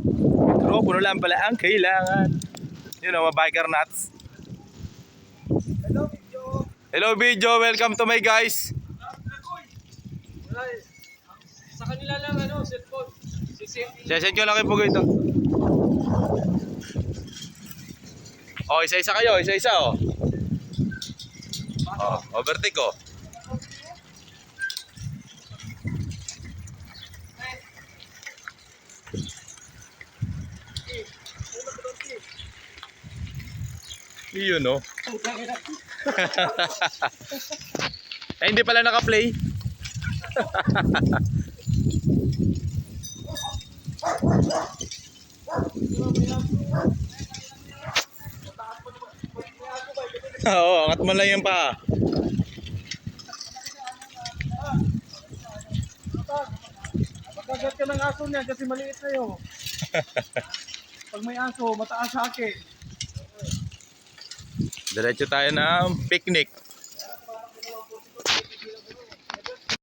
Mikropono lang pala ang kailangan. Yun o, mga biker nuts. Hello, video. Hello video, welcome to my guys. Wala eh. Sa kanila lang ano, cellphone. Sesend ko lang kayo po ito. Oh, isa-isa kayo, isa-isa oh. Oh, overtake oh. Iyon no. Eh, hindi pala naka-play. Oo, angat mo lang yan pa. Pagkagat ka ng aso niyan kasi maliit na yun. Pag may aso, mataas sa akin. Diretso tayo ng picnic.